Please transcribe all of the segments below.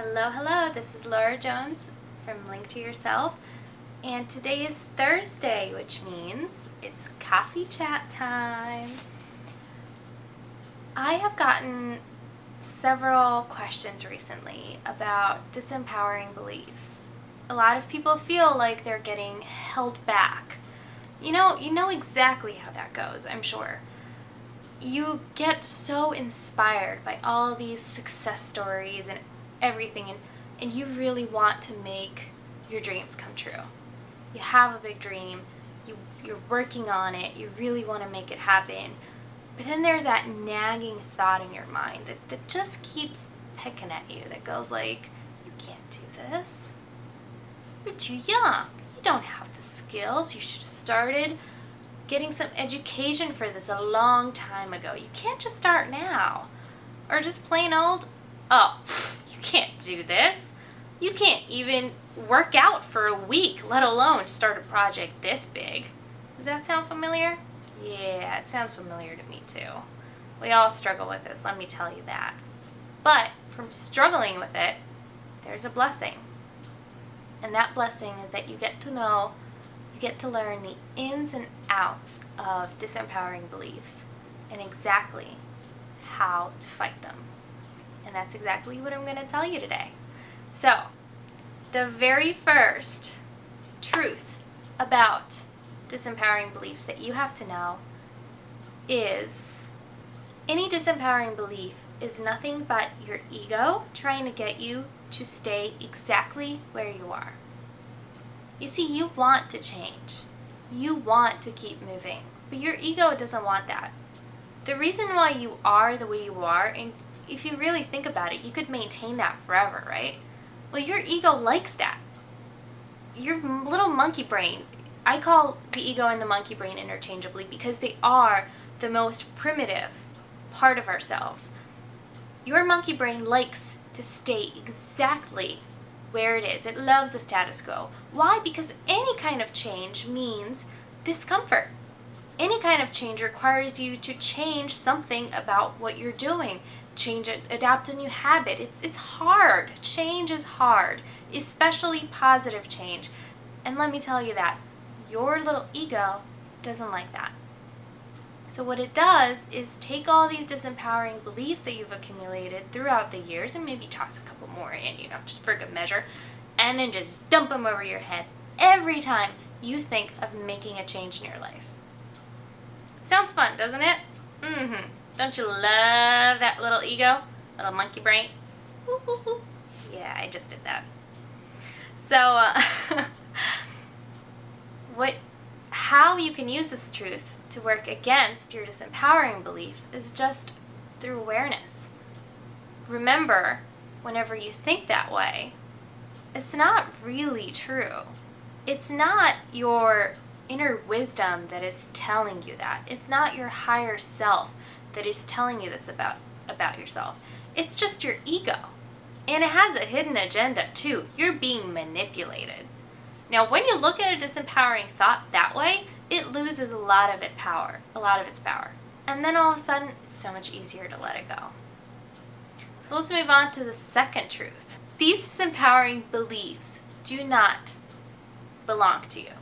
Hello, hello, this is Laura Jones from Link to Yourself, and today is Thursday, which means it's coffee chat time. I have gotten several questions recently about disempowering beliefs. A lot of people feel like they're getting held back. You know exactly how that goes, I'm sure. You get so inspired by all these success stories and everything, and you really want to make your dreams come true. You have a big dream, you're working on it, you really want to make it happen, but then there's that nagging thought in your mind that just keeps picking at you, that goes like, you can't do this, you're too young, you don't have the skills, you should have started getting some education for this a long time ago. You can't just start now. Or just plain old, oh, you can't do this. You can't even work out for a week, let alone start a project this big. Does that sound familiar? Yeah, it sounds familiar to me too. We all struggle with this, let me tell you that. But from struggling with it, there's a blessing. And that blessing is that you get to learn the ins and outs of disempowering beliefs and exactly how to fight them. And that's exactly what I'm going to tell you today. So, the very first truth about disempowering beliefs that you have to know is any disempowering belief is nothing but your ego trying to get you to stay exactly where you are. You see, you want to change. You want to keep moving, but your ego doesn't want that. The reason why you are the way you are, and if you really think about it, you could maintain that forever, right? Well, your ego likes that. Your little monkey brain, I call the ego and the monkey brain interchangeably because they are the most primitive part of ourselves. Your monkey brain likes to stay exactly where it is. It loves the status quo. Why? Because any kind of change means discomfort. Any kind of change requires you to change something about what you're doing. Change it, adapt a new habit. It's hard. Change is hard, especially positive change. And let me tell you that your little ego doesn't like that. So what it does is take all these disempowering beliefs that you've accumulated throughout the years and maybe toss a couple more in, just for good measure, and then just dump them over your head every time you think of making a change in your life. Sounds fun, doesn't it? Don't you love that little ego? Little monkey brain? Woo, woo, woo. Yeah, I just did that. So, how you can use this truth to work against your disempowering beliefs is just through awareness. Remember, whenever you think that way, it's not really true. It's not your inner wisdom that is telling you that. It's not your higher self that is telling you this about yourself. It's just your ego. And it has a hidden agenda too. You're being manipulated. Now, when you look at a disempowering thought that way, it loses a lot of its power. And then all of a sudden, it's so much easier to let it go. So let's move on to the second truth. These disempowering beliefs do not belong to you.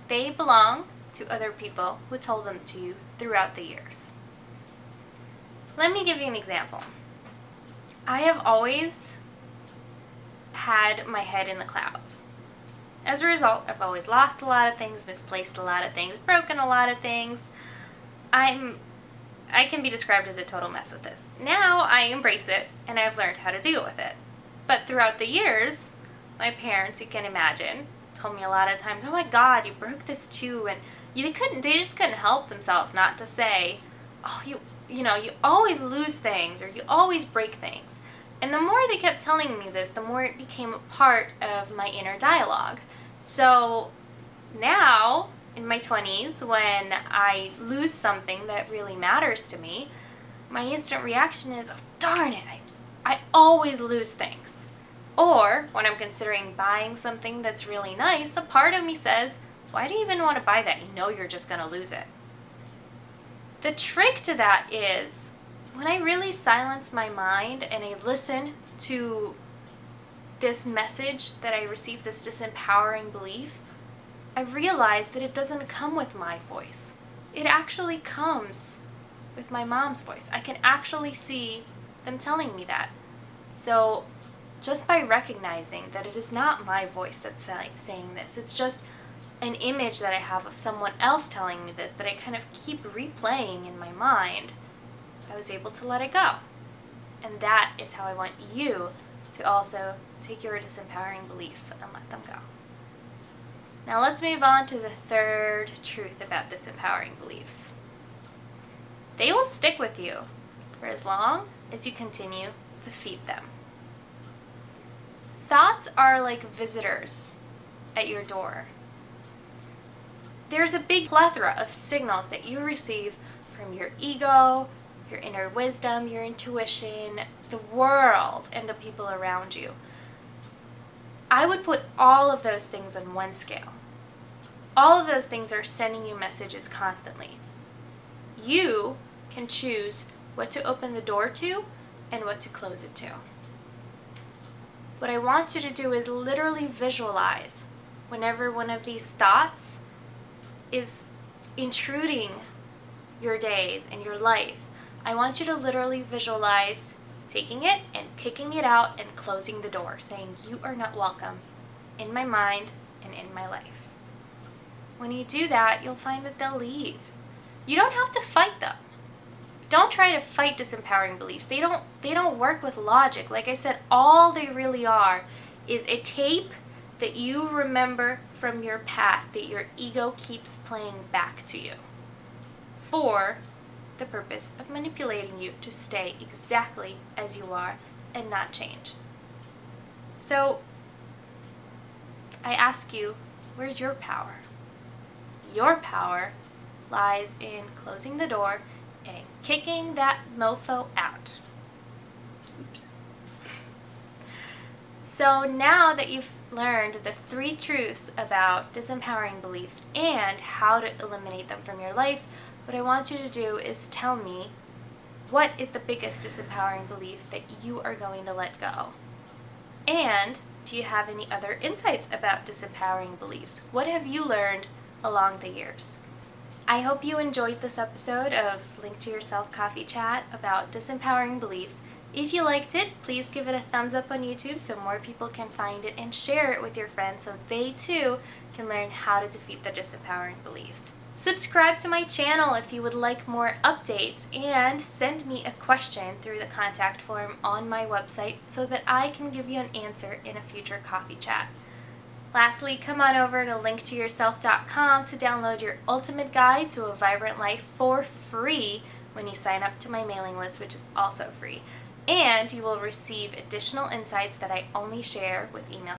They belong to other people who told them to you throughout the years. Let me give you an example. I have always had my head in the clouds. As a result, I've always lost a lot of things, misplaced a lot of things, broken a lot of things. I can be described as a total mess with this. Now I embrace it and I've learned how to deal with it. But throughout the years, my parents, you can imagine, told me a lot of times, oh my God, you broke this too. And they just couldn't help themselves not to say, oh, you always lose things or you always break things. And the more they kept telling me this, the more it became a part of my inner dialogue. So now, in my 20s, when I lose something that really matters to me, my instant reaction is, oh, darn it, I always lose things. Or, when I'm considering buying something that's really nice, a part of me says, why do you even want to buy that? You know you're just going to lose it. The trick to that is, when I really silence my mind and I listen to this message that I received, this disempowering belief, I realized that it doesn't come with my voice. It actually comes with my mom's voice. I can actually see them telling me that. So just by recognizing that it is not my voice that's saying this, it's just an image that I have of someone else telling me this that I kind of keep replaying in my mind, I was able to let it go. And that is how I want you to also take your disempowering beliefs and let them go. Now let's move on to the third truth about disempowering beliefs. They will stick with you for as long as you continue to feed them. Thoughts are like visitors at your door. There's a big plethora of signals that you receive from your ego, your inner wisdom, your intuition, the world, and the people around you. I would put all of those things on one scale. All of those things are sending you messages constantly. You can choose what to open the door to and what to close it to. What I want you to do is literally visualize whenever one of these thoughts is intruding your days and your life. I want you to literally visualize taking it and kicking it out and closing the door, saying, "You are not welcome in my mind and in my life." When you do that, you'll find that they'll leave. You don't have to fight them. Don't try to fight disempowering beliefs. They don't work with logic. Like I said, all they really are is a tape that you remember from your past that your ego keeps playing back to you for the purpose of manipulating you to stay exactly as you are and not change. So I ask you, where's your power? Your power lies in closing the door and kicking that mofo out. Oops. So now that you've learned the 3 truths about disempowering beliefs and how to eliminate them from your life, what I want you to do is tell me, what is the biggest disempowering belief that you are going to let go? And do you have any other insights about disempowering beliefs? What have you learned along the years? I hope you enjoyed this episode of Link to Yourself Coffee Chat about disempowering beliefs. If you liked it, please give it a thumbs up on YouTube so more people can find it, and share it with your friends so they too can learn how to defeat the disempowering beliefs. Subscribe to my channel if you would like more updates, and send me a question through the contact form on my website so that I can give you an answer in a future coffee chat. Lastly, come on over to linktoyourself.com to download your ultimate guide to a vibrant life for free when you sign up to my mailing list, which is also free. And you will receive additional insights that I only share with email